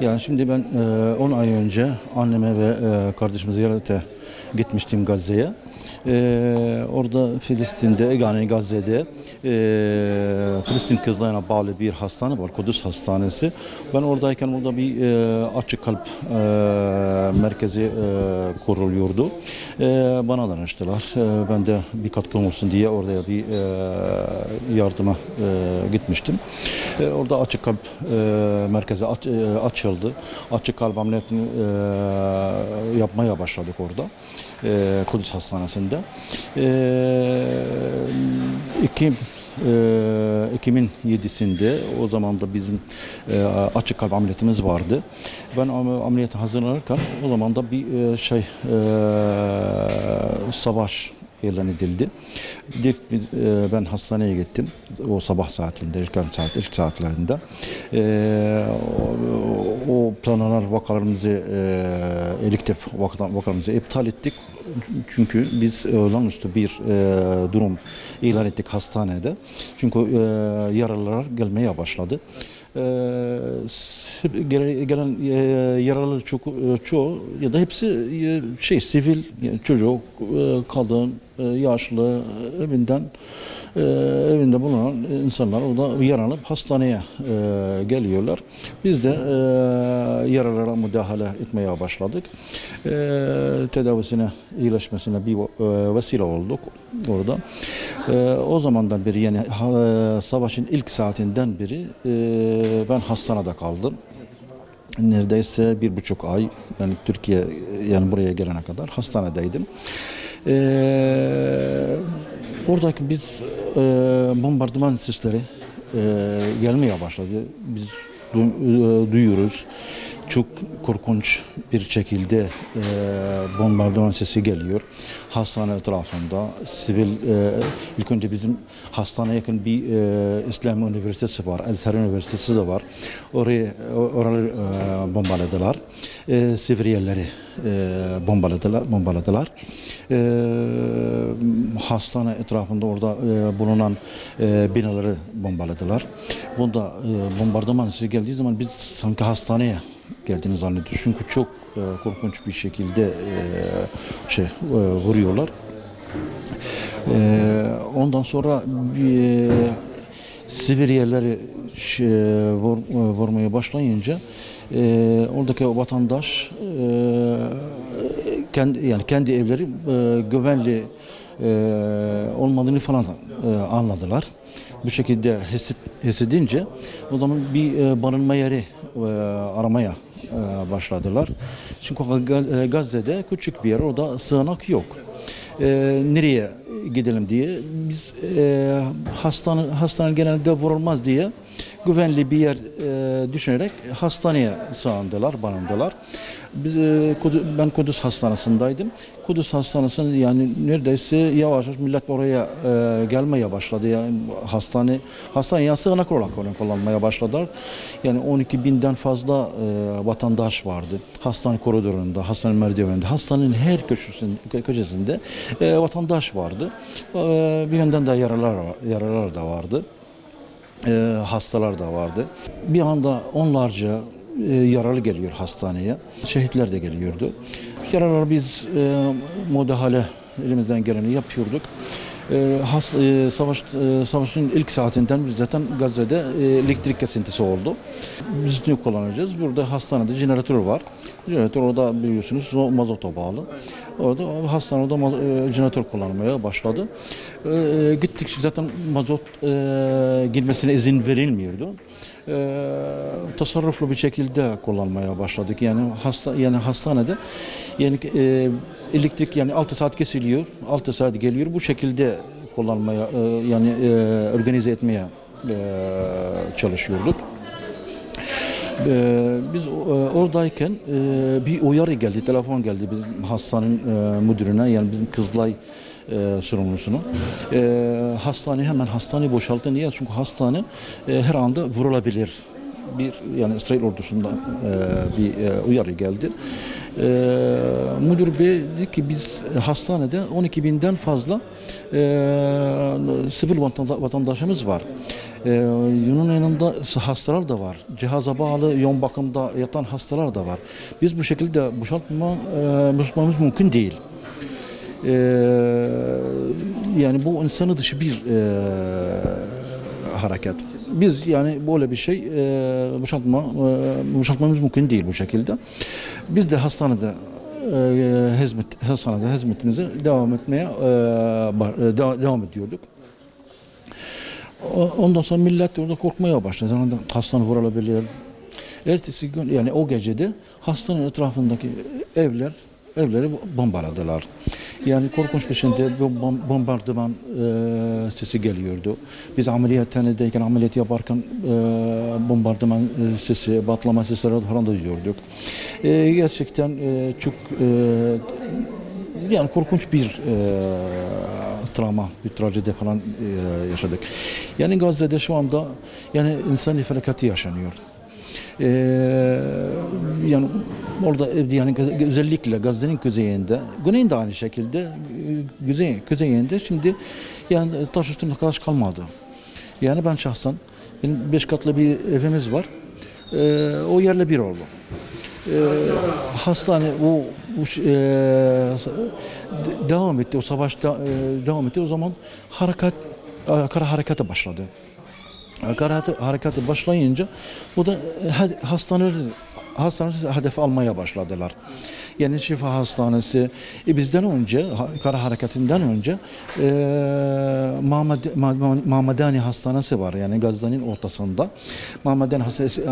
Yani şimdi ben 10 ay önce anneme ve kardeşime ziyarete gitmiştim Gazze'ye. Orada Filistin'de, yani Gazze'de Filistin kızlarına bağlı bir hastane var, Kudüs Hastanesi. Ben oradayken orada bir açık kalp merkezi kuruluyordu. Bana danıştılar. Ben de bir katkım olsun diye oraya bir yardıma gitmiştim. Orada açık kalp merkezi açıldı. Açık kalp ameliyatını yapmaya başladık orada. Kudüs Hastanesi'nde. 2007'sinde o zaman da bizim açık kalp ameliyatımız vardı. Ben ameliyata hazırlanırken o zaman da bir savaş ilan edildi. Ben hastaneye gittim. O sabah saatlerinde, ilk saatlerinde. O planlanan vakalarımızı, vakalarımızı iptal ettik. Çünkü biz olağanüstü bir durum ilan ettik hastanede. Çünkü yaralılar gelmeye başladı. Gelen yaralılar çoğu ya da hepsi sivil, yani çocuk, kadın, yaşlı, evinde bulunan insanlar orada yaralanıp hastaneye geliyorlar. Biz de yaralara müdahale etmeye başladık. Tedavisine, iyileşmesine bir vesile olduk orada. O zamandan beri, yani savaşın ilk saatinden beri ben hastanede kaldım. Neredeyse 1,5 ay, yani Türkiye, yani buraya gelene kadar hastanedeydim. Oradaki biz bombardıman sesleri gelmeye başladı. Biz duyuyoruz. Çok korkunç bir şekilde bombardıman sesi geliyor. Hastane etrafında sivil, ilk önce bizim hastaneye yakın bir İslam Üniversitesi var, Ezher Üniversitesi de var. Orayı bombaladılar. Sivil yerleri bombaladılar. Hastane etrafında orada bulunan binaları bombaladılar. Bunda bombardıman sesi geldiği zaman biz sanki hastaneye geldiğini zannediyoruz. Çünkü çok korkunç bir şekilde vuruyorlar. Ondan sonra sivil yerleri vurmaya başlayınca oradaki vatandaş kendi evleri güvenli olmadığını falan anladılar. Bu şekilde hissedince o zaman bir barınma yeri aramaya başladılar. Çünkü Gazze'de küçük bir yer, orada sığınak yok. Nereye gidelim diye biz hastane genelde vurulmaz diye güvenli bir yer düşünerek hastaneye sığındılar, barındılar. Ben Kudüs Hastanesi'ndeydim. Kudüs Hastanesi'nde yani neredeyse yavaş yavaş millet oraya gelmeye başladı. Yani hastane yani sığınak olarak kullanmaya başladılar. Yani 12.000'den fazla vatandaş vardı. Hastane koridorunda, hastane merdiveninde, hastanenin her köşesinde vatandaş vardı. Bir yandan da yaralar da vardı. Hastalar da vardı. Bir anda onlarca yaralı geliyor hastaneye. Şehitler de geliyordu. Yaralar biz müdahale elimizden geleni yapıyorduk. Savaşın ilk saatinden biz zaten Gazze'de elektrik kesintisi oldu. Biz ne kullanacağız? Burada hastanede jeneratör var. Jeneratör orada biliyorsunuz mazota bağlı. Orada hastanede jeneratör kullanmaya başladı. Gittikçe zaten mazot girmesine izin verilmiyordu. Tasarruflu bir şekilde kullanmaya başladık. Yani hastanede elektrik 6 saat kesiliyor, 6 saat geliyor. Bu şekilde kullanmaya organize etmeye çalışıyorduk. Biz oradayken bir uyarı geldi, telefon geldi bizim hastanenin müdürüne, yani bizim Kızılay sorumlusunu. Hemen hastaneyi boşaltın diye, çünkü hastane her anda vurulabilir. İsrail ordusundan bir uyarı geldi. Müdür bey dedi ki biz hastanede 12.000'den fazla sivil vatandaşımız var. Bunun yanında hastalar da var. Cihaza bağlı yoğun bakımda yatan hastalar da var. Biz bu şekilde boşaltmamız mümkün değil. Yani bu insanı dışı bir hareket. Biz yani böyle bir şey boşaltmamız mümkün değil bu şekilde. Biz de hastanede hizmetimize devam etmeye devam ediyorduk. Ondan sonra millet orada korkmaya başladı. Hastane vurulabilir. Ertesi gün yani o gecede hastanın etrafındaki evleri bombaladılar. Yani korkunç bir şekilde bombardıman sesi geliyordu. Biz ameliyathanedeyken ameliyat yaparken bombardıman sesi, patlama sesleri falan da duyuyorduk. Gerçekten çok yani korkunç bir travma, bir trajedi falan yaşadık. Yani Gazze'de şu anda yani insani felakati yaşanıyor. Yani orada yani özellikle Gazze'nin güneyinde aynı şekilde kuzeyinde şimdi yani taş üstünde taş kalmadı. Yani ben şahsen benim 5 katlı bir evimiz var. O yerle bir oldu. Hastane devam etti, o savaşta devam etti. O zaman kara harekete başladı. Kara harekete başlayınca bu da hastaneleri hedef almaya başladılar. Yani Şifa Hastanesi bizden önce, kara hareketinden önce Mahmedani Hastanesi var. Yani Gazze'nin ortasında. Mahmedani Hastanesi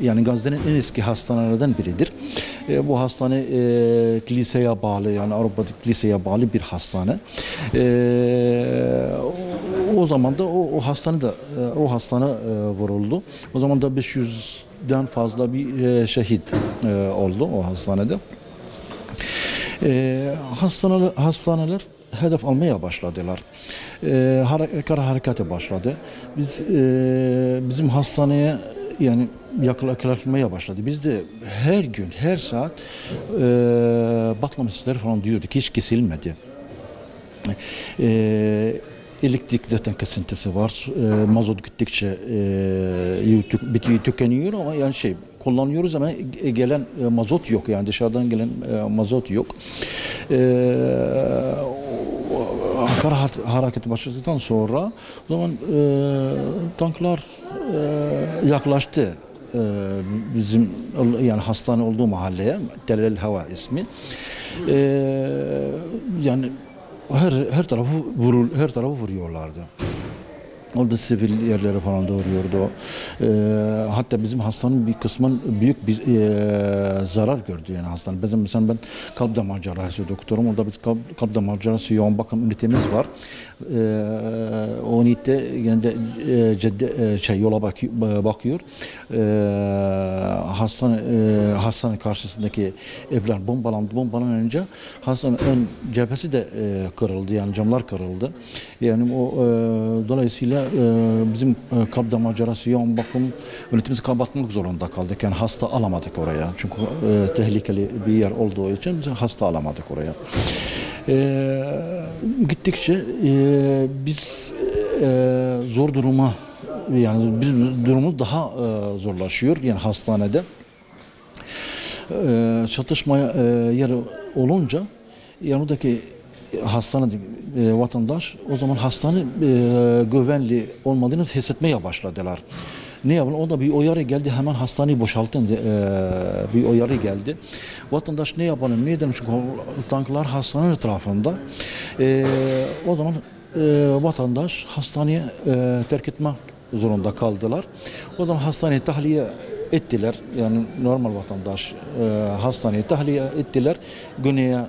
yani Gazze'nin en eski hastanelerden biridir. Bu hastane kiliseye bağlı, yani Avrupa'daki kiliseye bağlı bir hastane. O zaman da o hastane vuruldu. O zaman da 500'den fazla bir şehit oldu o hastanede. Hastaneler hedef almaya başladılar. Kara harekete başladı. Bizim hastaneye yani yaklaşmaya başladı. Biz de her gün, her saat patlama sesleri falan duyuyorduk. Hiç kesilmedi. Elektrik zaten kesintisi var. Mazot gittikçe tükeniyor ama yani kullanıyoruz ama gelen mazot yok, yani dışarıdan gelen mazot yok. Kara hareketi başladıktan sonra o zaman tanklar yaklaştı bizim yani hastane olduğu mahalleye, Tel Hava ismi. Yani her tarafı vuruyorlardı. Orada sivil yerlere falan da vuruyordu. Hatta bizim hastanın bir kısmın büyük bir zarar gördü yani hastane. Mesela ben kalp damar cerrahisi doktorum. Orada bir kalp damar cerrahisi yoğun bakım ünitemiz var. O ünite yani de yola bakıyor. Hastane karşısındaki evler bombalanınca hastanın ön cephesi de kırıldı, yani camlar kırıldı. Yani o dolayısıyla bizim kalp damar cerrahisi yoğun bakım ünitemizi kapatmak zorunda kaldık. Yani hasta alamadık oraya. Çünkü tehlikeli bir yer olduğu için biz hasta alamadık oraya. Gittikçe biz zor duruma, yani bizim durumumuz daha zorlaşıyor yani hastanede. Çatışma yeri olunca yanındaki hastane vatandaş o zaman hastane güvenli olmadığını hissetmeye başladılar. Ne yapalım? O da bir uyarı geldi, hemen hastaneyi boşaltın bir uyarı geldi. Vatandaş ne yapalım? Ne edelim? Çünkü tanklar hastanenin etrafında. O zaman vatandaş hastaneye terk etmek zorunda kaldılar. O zaman hastaneye tahliye ettiler. Yani normal vatandaş hastaneye tahliye ettiler güneye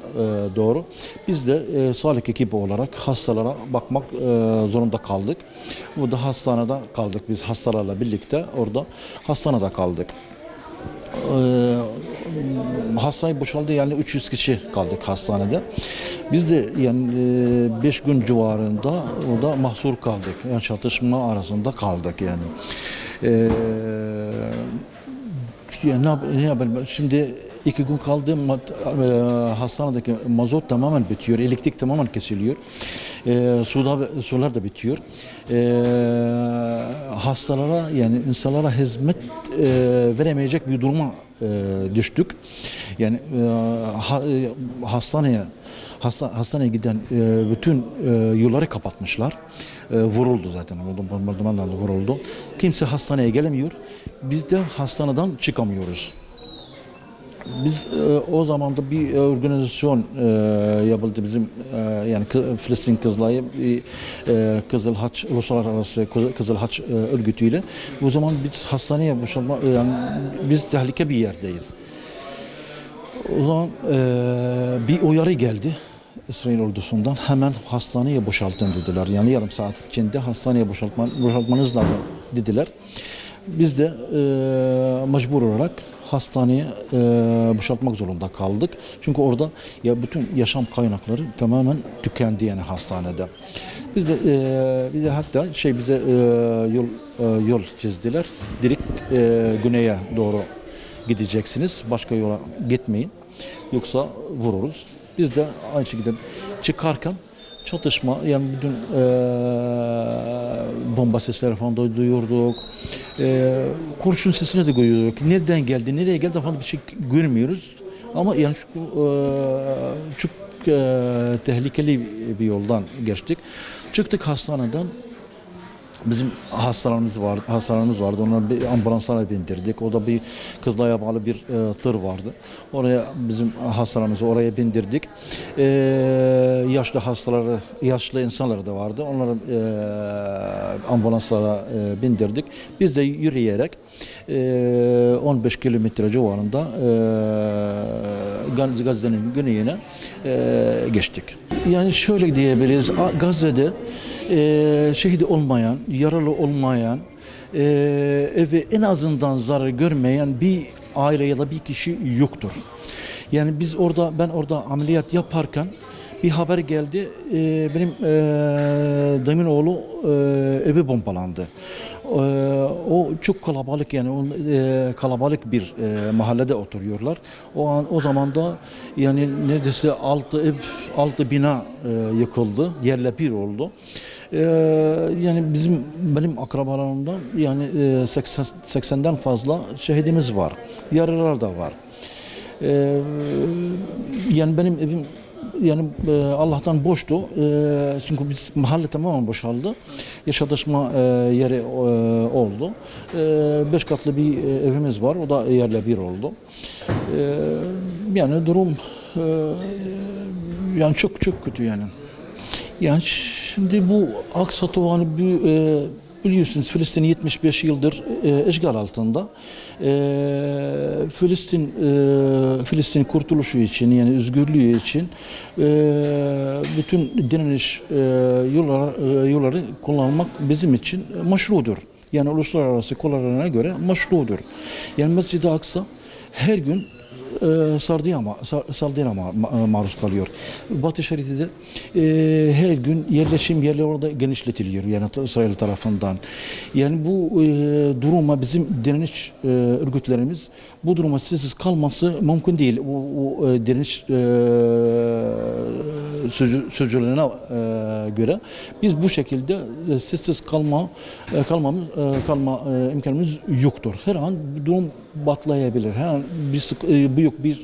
doğru. Biz de sağlık ekibi olarak hastalara bakmak zorunda kaldık. Burada hastanede kaldık. Biz hastalarla birlikte orada hastanede kaldık. Hastane boşaldı, yani 300 kişi kaldık hastanede. Biz de yani 5 gün civarında orada mahsur kaldık. Yani çatışma arasında kaldık yani. Yani ne yapalım? Şimdi 2 gün kaldı, hastanedeki mazot tamamen bitiyor, elektrik tamamen kesiliyor. Sular da bitiyor. Hastalara yani insanlara hizmet veremeyecek bir duruma düştük. Yani hastaneye giden bütün yolları kapatmışlar. Vuruldu zaten. Bombardımanlarla vuruldu. Kimse hastaneye gelemiyor. Biz de hastaneden çıkamıyoruz. Biz o zaman da bir organizasyon yapıldı bizim yani Filistin Kızılayı Kızıl Haç Uluslararası Kızıl Haç örgütüyle. O zaman biz hastaneye boşalma yani biz tehlike bir yerdeyiz. O zaman bir uyarı geldi İsrail ordusundan, hemen hastaneye boşaltın dediler. Yani yarım saat içinde hastaneye boşaltmanız lazım dediler. Biz de mecbur olarak hastaneye boşaltmak zorunda kaldık. Çünkü orada ya bütün yaşam kaynakları tamamen tükendi yani hastanede. Biz de hatta bize yol çizdiler. Direkt güneye doğru gideceksiniz. Başka yola gitmeyin. Yoksa vururuz. Biz de aynı şekilde çıkarken çatışma yani bütün bomba sesleri falan da duyuyorduk. Kurşun sesini de duyuyorduk. Nereden geldi, nereye geldi falan bir şey görmüyoruz. Ama yani çok tehlikeli bir yoldan geçtik. Çıktık hastaneden. Bizim hastalarımız vardı. Onları bir ambulanslara bindirdik. O da bir Kızılay'a bağlı bir tır vardı. Oraya bizim hastalarımızı oraya bindirdik. Yaşlı insanlar da vardı. Onları ambulanslara bindirdik. Biz de yürüyerek 15 kilometre civarında Gazze'nin güneyine geçtik. Yani şöyle diyebiliriz. Gazze'de şehit olmayan, yaralı olmayan, ve en azından zarar görmeyen bir aile ya da bir kişi yoktur. Yani ben orada ameliyat yaparken bir haber geldi. Benim dayımın oğlu evi bombalandı. O çok kalabalık yani kalabalık bir mahallede oturuyorlar. O zaman da yani neredeyse 6 bina yıkıldı, yerle bir oldu. Yani benim akrabalarımdan yani 80'den fazla şehidimiz var. Yaralılar da var. Yani benim evim yani Allah'tan boştu. Çünkü mahalle tamamen boşaldı. Yaşatışma yeri oldu. 5 katlı bir evimiz var. O da yerle bir oldu. Yani durum yani çok kötü yani. Yani şimdi bu Aksa Tovanı biliyorsunuz Filistin 75 yıldır işgal altında. Filistin kurtuluşu için yani özgürlüğü için bütün direniş yolları kullanmak bizim için meşrudur. Yani uluslararası kurallarına göre meşrudur. Yani Mescid-i Aksa her gün saldırıya maruz kalıyor. Batı Şeridi'de her gün yerleşim yerleri orada genişletiliyor yani İsrail tarafından. Yani bu duruma bizim direniş örgütlerimiz bu duruma sessiz kalması mümkün değil. O direniş sözcülerine göre biz bu şekilde sessiz kalma imkanımız yoktur. Her an durum patlayabilir. Her an büyük bir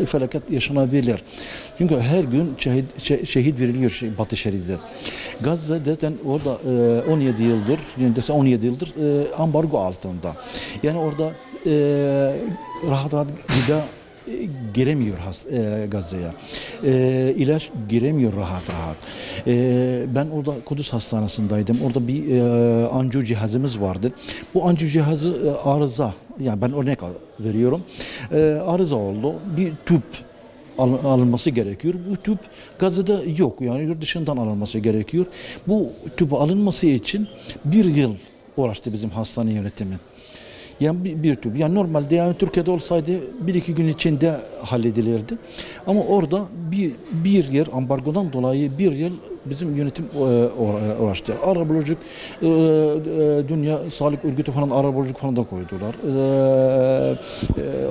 felaket yaşanabilir. Çünkü her gün şehit veriliyor Batı Şeridi'de. Gazze zaten orada 17 yıldır ambargo altında. Yani orada rahat gıda giremiyor Gazze'ye. İlaç giremiyor rahat. Ben orada Kudüs Hastanesi'ndeydim. Orada bir anjiyo cihazımız vardı. Bu anjiyo cihazı arıza. Yani ben örnek veriyorum. Arıza oldu. Bir tüp alınması gerekiyor. Bu tüp Gazze'de yok. Yani yurt dışından alınması gerekiyor. Bu tüp alınması için bir yıl uğraştı bizim hastane yönetimi. Yani bir tüp. Yani normalde yani Türkiye'de olsaydı 1-2 gün içinde halledilirdi. Ama orada bir yıl ambargodan dolayı bir yıl bizim yönetim uğraştı. Arabuluculuk, Dünya Sağlık Örgütü falan arabuluculuk falan da koydular.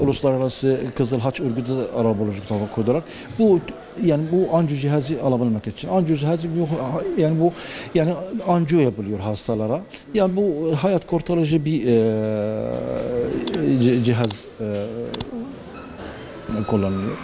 Uluslararası Kızıl Haç Örgütü de arabuluculuk falan koydular. Bu yani bu anjiyo cihazı alabilmek için. Anjiyo cihazı yani anjiyo yapılıyor hastalara. Yani bu hayat kurtarıcı bir cihaz kullanılıyor.